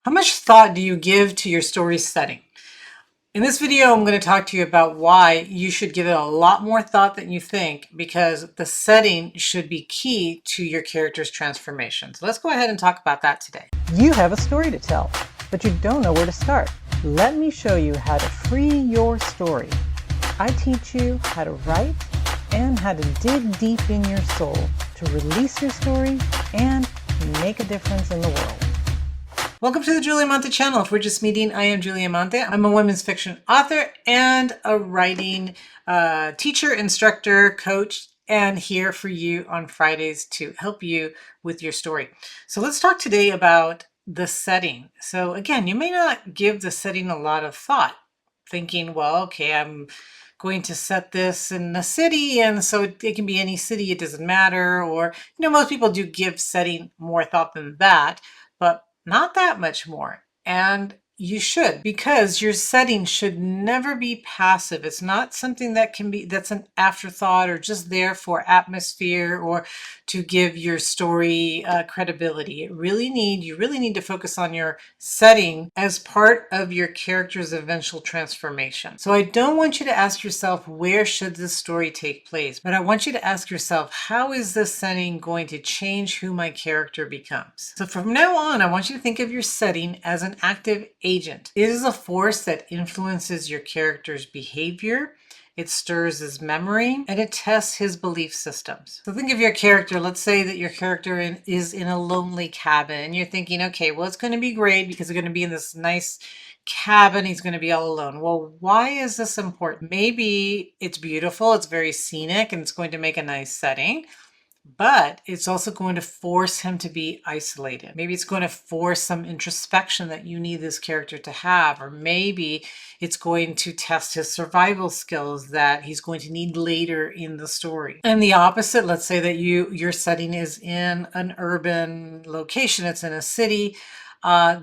How much thought do you give to your story setting? In this video, I'm going to talk to you about why you should give it a lot more thought than you think, because the setting should be key to your character's transformation. So let's go ahead and talk about that today. You have a story to tell, but you don't know where to start. Let me show you how to free your story. I teach you how to write and how to dig deep in your soul to release your story and make a difference in the world. Welcome to the Julia Monte channel. If we're just meeting, I am Julia Monte. I'm a women's fiction author and a writing teacher, instructor, coach, and here for you on Fridays to help you with your story. So let's talk today about the setting. So again, you may not give the setting a lot of thought, thinking, well, okay, I'm going to set this in a city, and so it can be any city, it doesn't matter. Or, most people do give setting more thought than that, but not that much more. And you should, because your setting should never be passive. It's not something that's an afterthought or just there for atmosphere or to give your story credibility. You really need to focus on your setting as part of your character's eventual transformation. So I don't want you to ask yourself, where should this story take place? But I want you to ask yourself, how is this setting going to change who my character becomes? So from now on, I want you to think of your setting as an active agent. It is a force that influences your character's behavior. It stirs his memory, and it tests his belief systems. So think of your character. Let's say that your character is in a lonely cabin, and you're thinking, okay, well, it's going to be great because they're going to be in this nice cabin. He's going to be all alone. Well, why is this important? Maybe it's beautiful, it's very scenic, and it's going to make a nice setting. But it's also going to force him to be isolated. Maybe it's going to force some introspection that you need this character to have, or maybe it's going to test his survival skills that he's going to need later in the story. And the opposite, let's say that your setting is in an urban location, it's in a city.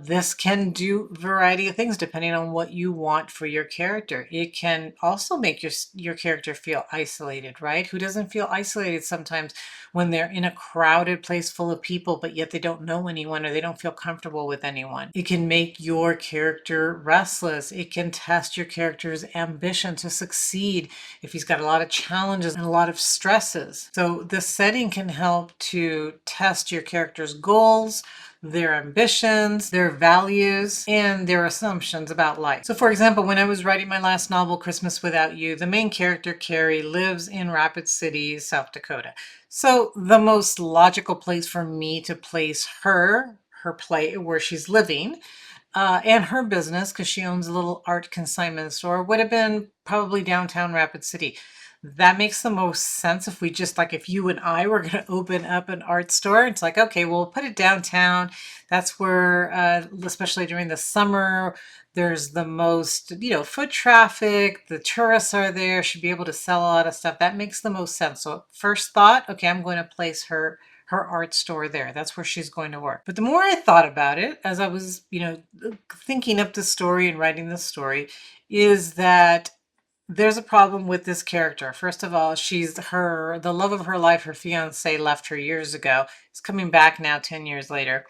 This can do a variety of things depending on what you want for your character. It can also make your character feel isolated, right? Who doesn't feel isolated sometimes when they're in a crowded place full of people, but yet they don't know anyone or they don't feel comfortable with anyone? It can make your character restless. It can test your character's ambition to succeed if he's got a lot of challenges and a lot of stresses. So the setting can help to test your character's goals, their ambitions, their values, and their assumptions about life. So for example, when I was writing my last novel, Christmas Without You, the main character, Carrie, lives in Rapid City, South Dakota. So the most logical place for me to place her play where she's living, and her business, because she owns a little art consignment store, would have been probably downtown Rapid City. That makes the most sense if we just, like, if you and I were going to open up an art store, it's like, okay, we'll put it downtown. That's where, especially during the summer, there's the most, foot traffic. The tourists are there, should be able to sell a lot of stuff. That makes the most sense. So first thought, okay, I'm going to place her art store there. That's where she's going to work. But the more I thought about it, as I was, thinking up the story and writing the story, is that there's a problem with this character. First of all, the love of her life, her fiance, left her years ago. He's coming back now 10 years later.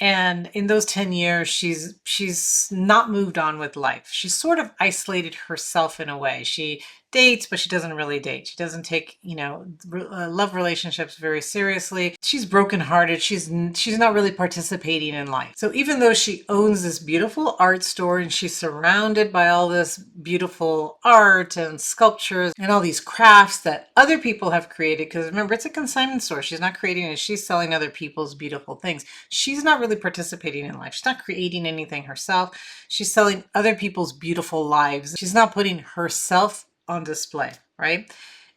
And in those 10 years, she's not moved on with life. She's sort of isolated herself in a way. She dates, but she doesn't really date. She doesn't take, love relationships very seriously. She's brokenhearted. She's not really participating in life. So even though she owns this beautiful art store and she's surrounded by all this beautiful art and sculptures and all these crafts that other people have created, because remember, it's a consignment store. She's not creating it. She's selling other people's beautiful things. She's not really participating in life. She's not creating anything herself. She's selling other people's beautiful lives. She's not putting herself on display, right?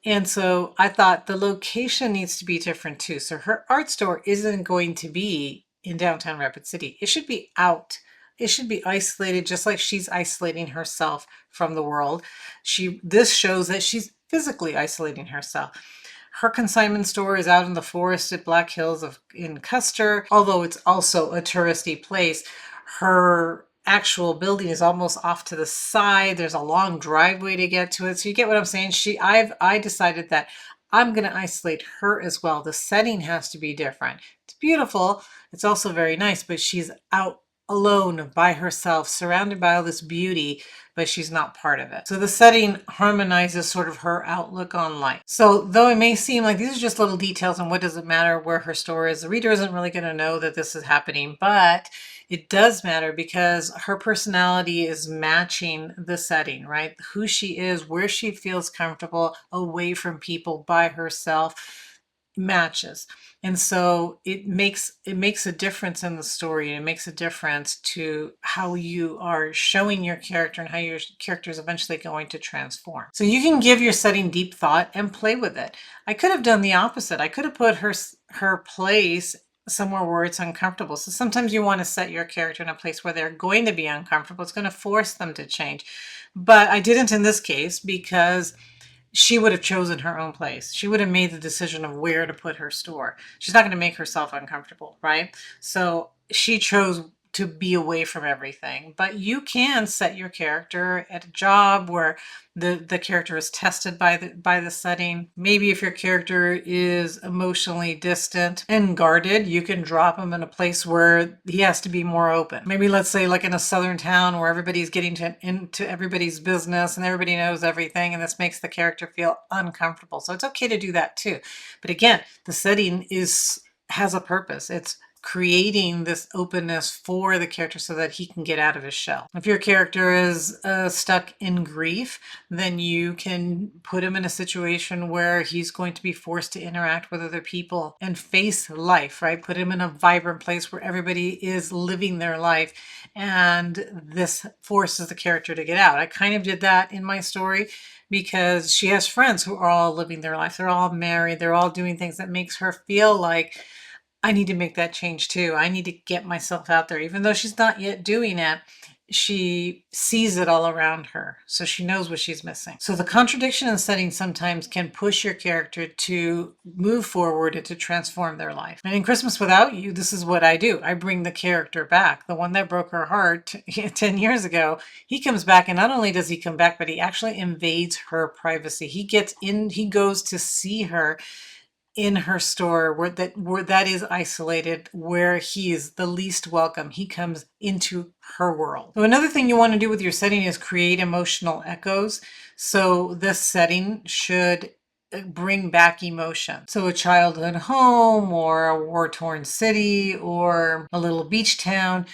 And so I thought the location needs to be different too. So her art store isn't going to be in downtown Rapid City. It should be out. It should be isolated, just like she's isolating herself from the world. This shows that she's physically isolating herself. Her consignment store is out in the forested Black Hills in Custer, although it's also a touristy place. Her actual building is almost off to the side. There's a long driveway to get to it. So you get what I'm saying? I decided that I'm going to isolate her as well. The setting has to be different. It's beautiful. It's also very nice, but she's out alone by herself, surrounded by all this beauty, but she's not part of it. So the setting harmonizes sort of her outlook on life. So though it may seem like these are just little details and what does it matter where her story is, the reader isn't really going to know that this is happening, but it does matter because her personality is matching the setting, right? Who she is, where she feels comfortable, away from people, by herself, matches. And so it makes a difference in the story. It makes a difference to how you are showing your character and how your character is eventually going to transform. So you can give your setting deep thought and play with it. I could have done the opposite. I could have put her place somewhere where it's uncomfortable. So sometimes you want to set your character in a place where they're going to be uncomfortable. It's going to force them to change. But I didn't in this case because she would have chosen her own place. She would have made the decision of where to put her store. She's not going to make herself uncomfortable, right? So she chose to be away from everything. But you can set your character at a job where the character is tested by the setting. Maybe if your character is emotionally distant and guarded, you can drop him in a place where he has to be more open. Maybe let's say like in a southern town where everybody's getting into everybody's business and everybody knows everything, and this makes the character feel uncomfortable. So it's okay to do that too. But again, the setting has a purpose. It's creating this openness for the character so that he can get out of his shell. If your character is stuck in grief, then you can put him in a situation where he's going to be forced to interact with other people and face life, right? Put him in a vibrant place where everybody is living their life, and this forces the character to get out. I kind of did that in my story because she has friends who are all living their life. They're all married. They're all doing things that makes her feel like I need to make that change too. I need to get myself out there. Even though she's not yet doing it, she sees it all around her. So she knows what she's missing. So the contradiction in setting sometimes can push your character to move forward and to transform their life. And in Christmas Without You, this is what I do. I bring the character back. The one that broke her heart 10 years ago, he comes back, and not only does he come back, but he actually invades her privacy. He goes to see her in her store where that is isolated, where he is the least welcome. He comes into her world. So another thing you want to do with your setting is create emotional echoes. So this setting should bring back emotion. So a childhood home or a war-torn city or a little beach town,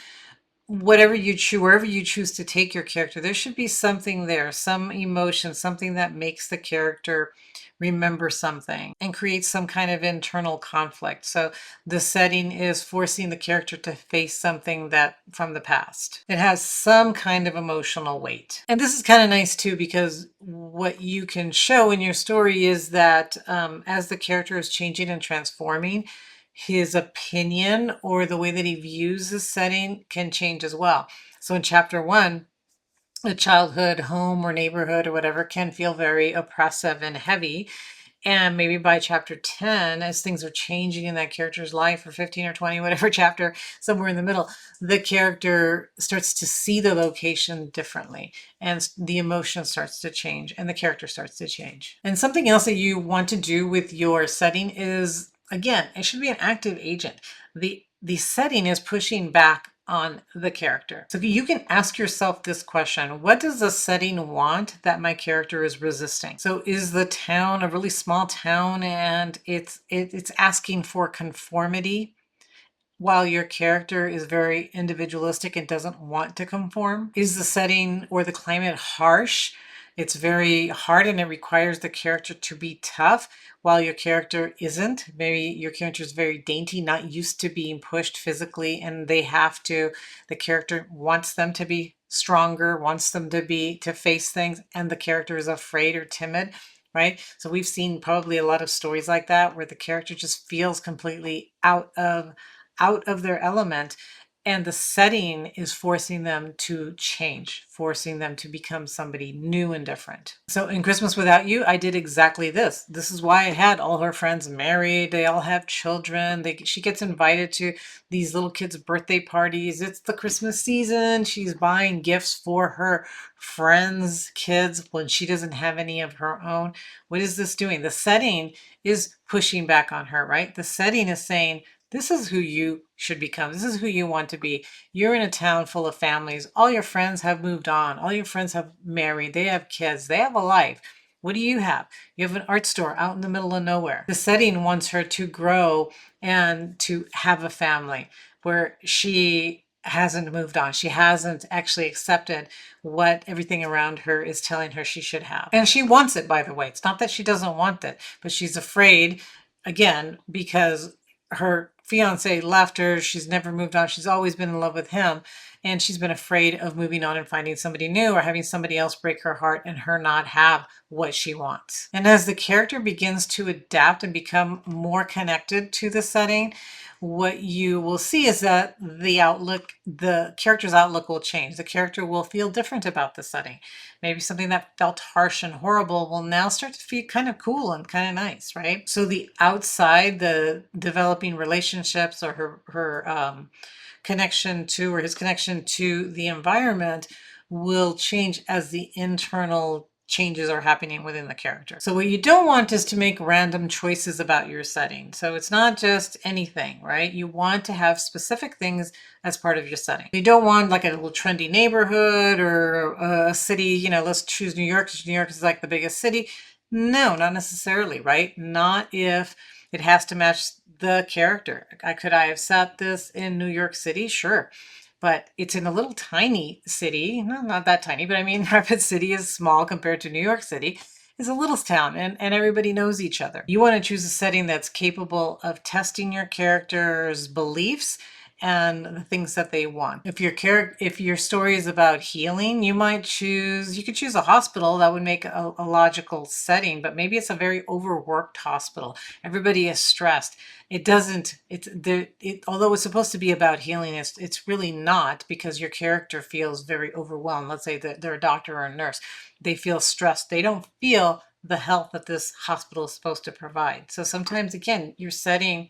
whatever you choose, wherever you choose to take your character, there should be something there, some emotion, something that makes the character remember something and create some kind of internal conflict. So the setting is forcing the character to face something that from the past. It has some kind of emotional weight. And this is kind of nice too, because what you can show in your story is that as the character is changing and transforming, his opinion or the way that he views the setting can change as well. So in chapter 1, a childhood home or neighborhood or whatever can feel very oppressive and heavy. And maybe by chapter 10, as things are changing in that character's life, or 15 or 20, whatever chapter, somewhere in the middle, the character starts to see the location differently, and the emotion starts to change, and the character starts to change. And something else that you want to do with your setting is, again, it should be an active agent. The setting is pushing back on the character. So you can ask yourself this question: what does the setting want that my character is resisting? So is the town a really small town and it's asking for conformity, while your character is very individualistic and doesn't want to conform? Is the setting or the climate harsh? It's very hard and it requires the character to be tough, while your character isn't. Maybe your character is very dainty, not used to being pushed physically, and the character wants them to be stronger, wants them to face things, and the character is afraid or timid, right? So we've seen probably a lot of stories like that where the character just feels completely out of their element, and the setting is forcing them to change, forcing them to become somebody new and different. So in Christmas Without You, I did exactly this. This is why I had all her friends married. They all have children. She gets invited to these little kids' birthday parties. It's the Christmas season. She's buying gifts for her friends' kids when she doesn't have any of her own. What is this doing? The setting is pushing back on her, right? The setting is saying, This is who you should become. This is who you want to be. You're in a town full of families. All your friends have moved on. All your friends have married. They have kids. They have a life. What do you have? You have an art store out in the middle of nowhere. The setting wants her to grow and to have a family where she hasn't moved on. She hasn't actually accepted what everything around her is telling her she should have. And she wants it, by the way. It's not that she doesn't want it, but she's afraid, again, because her fiance left her. She's never moved on. She's always been in love with him. And she's been afraid of moving on and finding somebody new or having somebody else break her heart and her not have what she wants. And as the character begins to adapt and become more connected to the setting, what you will see is that the character's outlook will change. The character will feel different about the setting. Maybe something that felt harsh and horrible will now start to feel kind of cool and kind of nice, right? So the outside, the developing relationships or her connection to, or his connection to the environment will change as the internal changes are happening within the character. So what you don't want is to make random choices about your setting. So it's not just anything, right? You want to have specific things as part of your setting. You don't want like a little trendy neighborhood or a city, let's choose New York because New York is like the biggest city. No, not necessarily, right? Not if it has to match the character. Could I have set this in New York City? Sure. But it's in a little tiny city. No, not that tiny, but I mean, Rapid City is small compared to New York City. It's a little town and everybody knows each other. You want to choose a setting that's capable of testing your character's beliefs and the things that they want. If your story is about healing, you could choose a hospital. That would make a logical setting, but maybe it's a very overworked hospital. Everybody is stressed. Although it's supposed to be about healing, it's really not, because your character feels very overwhelmed. Let's say that they're a doctor or a nurse. They feel stressed. They don't feel the health that this hospital is supposed to provide. So sometimes, again, your setting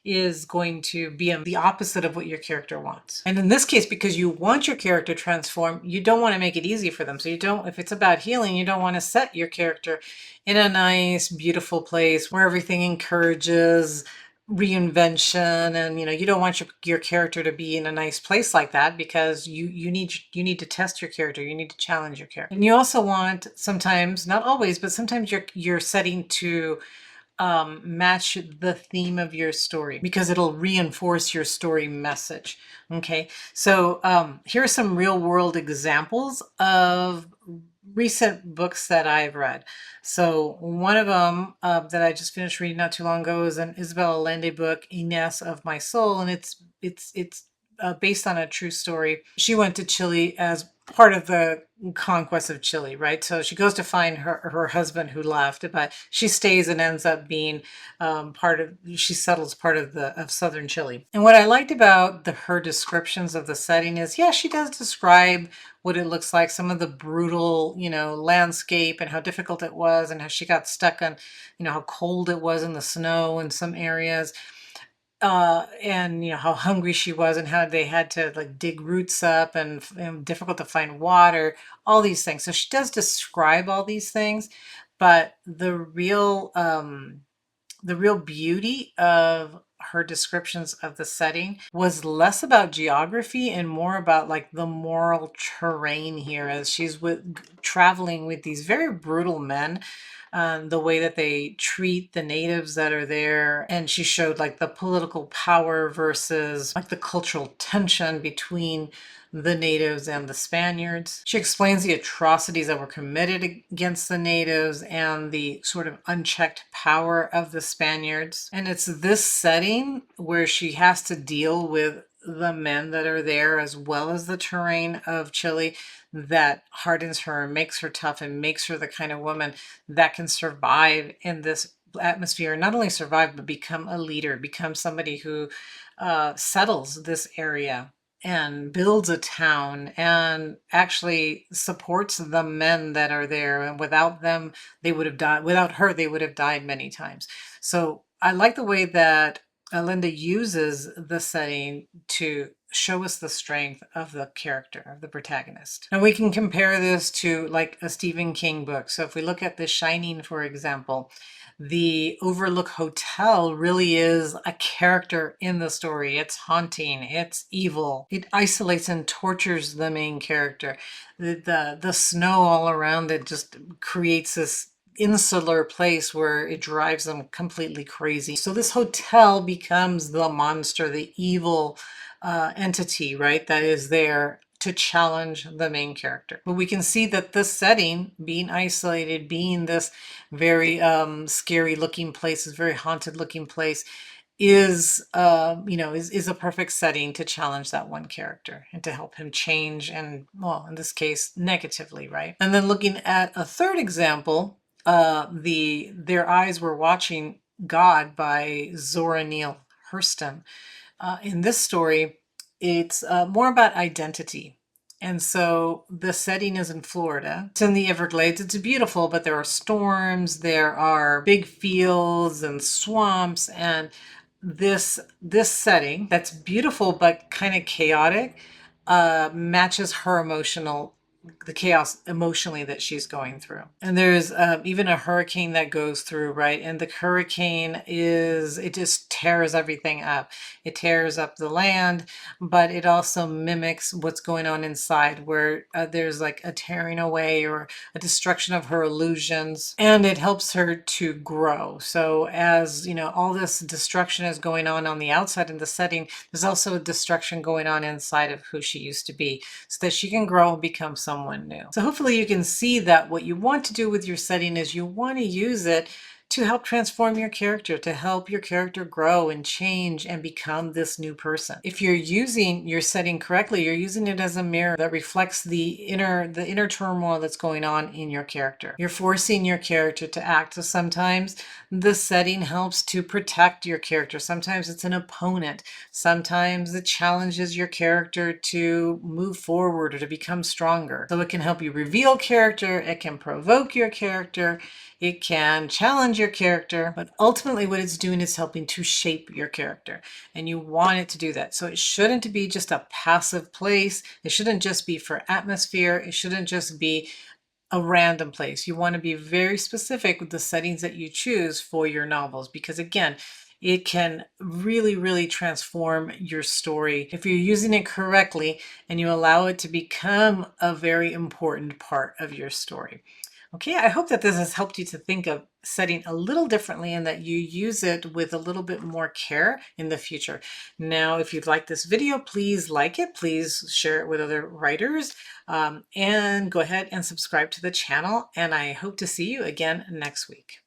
is going to be the opposite of what your character wants. And in this case, because you want your character transformed, you don't want to make it easy for them. So if it's about healing, you don't want to set your character in a nice, beautiful place where everything encourages reinvention, and you don't want your character to be in a nice place like that, because you need to test your character. You need to challenge your character. And you also want, sometimes, not always, but sometimes your setting to match the theme of your story, because it'll reinforce your story message. Okay, so here are some real world examples of recent books that I've read. So one of them that I just finished reading not too long ago is an Isabel Allende book, Ines of My Soul, and it's based on a true story. She went to Chile as part of the conquest of Chile, right? So she goes to find her husband who left, but she stays and ends up being she settles part of southern Chile. And what I liked about her descriptions of the setting is, yeah, she does describe what it looks like, some of the brutal, landscape and how difficult it was, and how she got stuck on, how cold it was in the snow in some areas. And how hungry she was, and how they had to like dig roots up, and difficult to find water, all these things. So she does describe all these things, but the real beauty of her descriptions of the setting was less about geography and more about like the moral terrain here, as she's traveling with these very brutal men, the way that they treat the natives that are there. And she showed like the political power versus like the cultural tension between the natives and the Spaniards. She explains the atrocities that were committed against the natives and the sort of unchecked power of the Spaniards. And it's this setting where she has to deal with the men that are there, as well as the terrain of Chile, that hardens her and makes her tough and makes her the kind of woman that can survive in this atmosphere. Not only survive, but become a leader, become somebody who settles this area and builds a town and actually supports the men that are there. And without them, they would have died. Without her, they would have died many times. So I like the way that Linda uses the setting to show us the strength of the character, of the protagonist. And we can compare this to like a Stephen King book. So if we look at The Shining, for example, the Overlook Hotel really is a character in the story. It's haunting, it's evil. It isolates and tortures the main character. The snow all around it just creates this insular place where it drives them completely crazy. So this hotel becomes the monster, the evil entity, right, that is there to challenge the main character. But we can see that this setting, being isolated, being this very scary looking place, this very haunted looking place, is is a perfect setting to challenge that one character and to help him change, and well, in this case, negatively, right? And then looking at a third example, Their Eyes Were Watching God by Zora Neale Hurston. In this story, it's more about identity. And so the setting is in Florida. It's in the Everglades. It's beautiful, but there are storms, there are big fields and swamps, and this setting that's beautiful but kind of chaotic matches her the chaos emotionally that she's going through. And there's even a hurricane that goes through, right? And the hurricane it just tears everything up. It tears up the land, but it also mimics what's going on inside, where there's like a tearing away or a destruction of her illusions, and it helps her to grow. So as you know, all this destruction is going on the outside in the setting, there's also a destruction going on inside of who she used to be, so that she can grow and become someone new. So hopefully you can see that what you want to do with your setting is you want to use it to help transform your character, to help your character grow and change and become this new person. If you're using your setting correctly, you're using it as a mirror that reflects the inner turmoil that's going on in your character. You're forcing your character to act. So sometimes the setting helps to protect your character. Sometimes it's an opponent. Sometimes it challenges your character to move forward or to become stronger. So it can help you reveal character, it can provoke your character, it can challenge your character, but ultimately what it's doing is helping to shape your character, and you want it to do that. So it shouldn't be just a passive place. It shouldn't just be for atmosphere. It shouldn't just be a random place. You want to be very specific with the settings that you choose for your novels, because again, it can really, really transform your story if you're using it correctly and you allow it to become a very important part of your story. Okay, I hope that this has helped you to think of setting a little differently and that you use it with a little bit more care in the future. Now, if you've liked this video, please like it, please share it with other writers, and go ahead and subscribe to the channel. And I hope to see you again next week.